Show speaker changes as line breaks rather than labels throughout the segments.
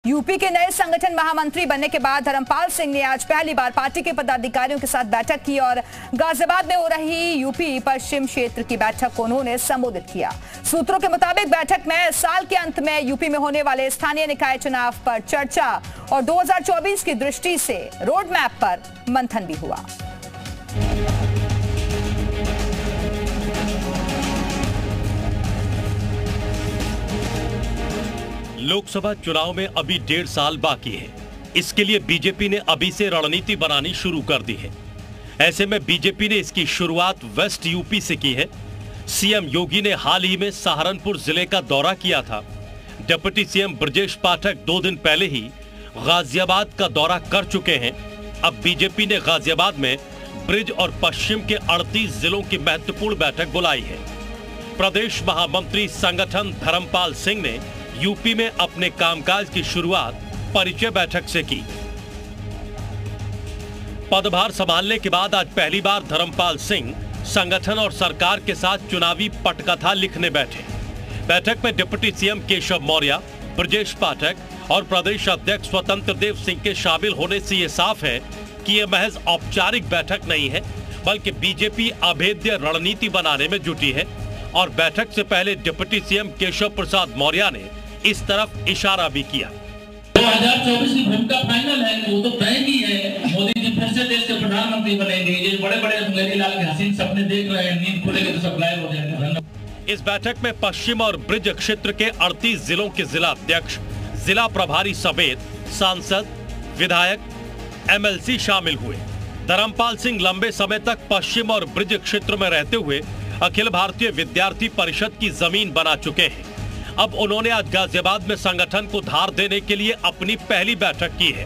UP के नए संगठन महामंत्री बनने के बाद धर्मपाल सिंह ने आज पहली बार पार्टी के पदाधिकारियों के साथ बैठक की और गाजियाबाद में हो रही यूपी पश्चिम क्षेत्र की बैठक को उन्होंने संबोधित किया। सूत्रों के मुताबिक बैठक में साल के अंत में यूपी में होने वाले स्थानीय निकाय चुनाव पर चर्चा और 2024 की दृष्टि से रोड मैप पर मंथन भी हुआ।
लोकसभा चुनाव में अभी 1.5 साल बाकी है। इसके लिए बीजेपी ने अभी से रणनीति बनानी शुरू कर दी है। ऐसे में बीजेपी ने इसकी शुरुआत वेस्ट यूपी से की है। सीएम योगी ने हाल ही में सहारनपुर जिले का दौरा किया था। डिप्टी सीएम ब्रजेश पाठक 2 दिन पहले ही गाजियाबाद का दौरा कर चुके हैं। अब बीजेपी ने गाजियाबाद में ब्रिज और पश्चिम के 38 जिलों की महत्वपूर्ण बैठक बुलाई है। प्रदेश महामंत्री संगठन धर्मपाल सिंह ने यूपी में अपने कामकाज की शुरुआत परिचय बैठक से की। पदभार संभालने के बाद आज पहली बार धर्मपाल सिंह संगठन और सरकार के साथ चुनावी पटकथा लिखने बैठे। बैठक में डिप्टी सीएम केशव मौर्य, ब्रजेश पाठक और प्रदेश अध्यक्ष स्वतंत्र देव सिंह के शामिल होने से ये साफ है कि यह महज औपचारिक बैठक नहीं है, बल्कि बीजेपी अभेद्य रणनीति बनाने में जुटी है। और बैठक से पहले डिप्टी सीएम केशव प्रसाद मौर्य ने इस तरफ इशारा भी किया।
2024 की भूमिका फाइनल है, वो तो तय ही है। मोदी जी फिर से देश के प्रधानमंत्री बनेंगे। ये बड़े-बड़े मुंगेरीलाल के हसीन सपने देख रहे हैं, नींद खुलेगी तो सब गायब हो जाएंगे।
इस बैठक में पश्चिम और ब्रिज क्षेत्र के 38 जिलों के जिला अध्यक्ष, जिला प्रभारी समेत सांसद, विधायक, एमएलसी शामिल हुए। धर्मपाल सिंह लंबे समय तक पश्चिम और ब्रिज क्षेत्र में रहते हुए अखिल भारतीय विद्यार्थी परिषद की जमीन बना चुके हैं। अब उन्होंने आज गाजियाबाद में संगठन को धार देने के लिए अपनी पहली बैठक की है।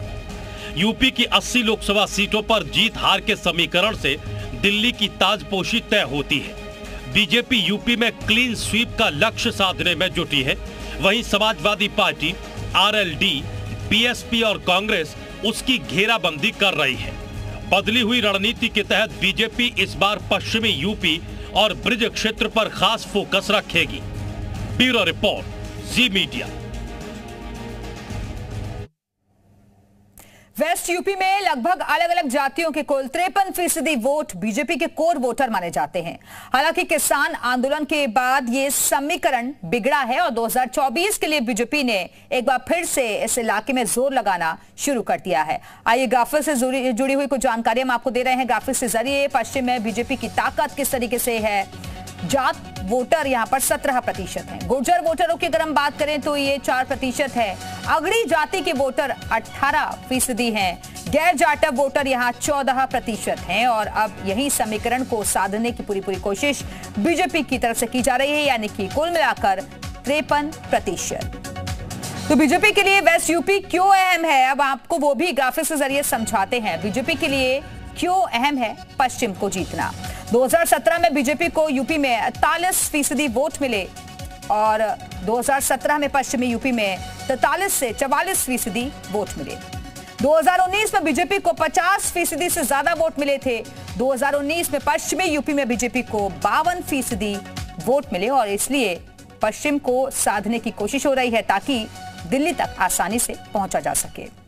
यूपी की 80 लोकसभा सीटों पर जीत हार के समीकरण से दिल्ली की ताजपोशी तय होती है। बीजेपी यूपी में क्लीन स्वीप का लक्ष्य साधने में जुटी है। वहीं समाजवादी पार्टी, आरएलडी, बीएसपी और कांग्रेस उसकी घेराबंदी कर रही है। बदली हुई रणनीति के तहत बीजेपी इस बार पश्चिमी यूपी और ब्रिज क्षेत्र पर खास फोकस रखेगी। ब्यूरो रिपोर्ट, जी मीडिया।
वेस्ट यूपी में लगभग अलग अलग जातियों के कुल 53% वोट बीजेपी के कोर वोटर माने जाते हैं। हालांकि किसान आंदोलन के बाद ये समीकरण बिगड़ा है और 2024 के लिए बीजेपी ने एक बार फिर से इस इलाके में जोर लगाना शुरू कर दिया है। आइए ग्राफिक्स से जुड़ी हुई कुछ जानकारी हम आपको दे रहे हैं। ग्राफिक्स के जरिए पश्चिम में बीजेपी की ताकत किस तरीके से है। जात वोटर यहां पर 17% है। गुर्जर वोटरों की अगर हम बात करें तो ये 4% है। अगड़ी जाति के वोटर 18% हैं। गैर जाटव वोटर यहां 14% हैं। और अब यही समीकरण को साधने की पूरी कोशिश बीजेपी की तरफ से की जा रही है, यानी कि कुल मिलाकर 53%। तो बीजेपी के लिए वेस्ट यूपी क्यों अहम है, अब आपको वो भी ग्राफिक्स के जरिए समझाते हैं। बीजेपी के लिए क्यों अहम है पश्चिम को जीतना। 2017 में बीजेपी को यूपी में 43% वोट मिले और 2017 में पश्चिमी यूपी में 43 से 44% वोट मिले। 2019 में बीजेपी को 50% से ज्यादा वोट मिले थे। 2019 में पश्चिमी यूपी में बीजेपी को 52% वोट मिले और इसलिए पश्चिम को साधने की कोशिश हो रही है ताकि दिल्ली तक आसानी से पहुंचा जा सके।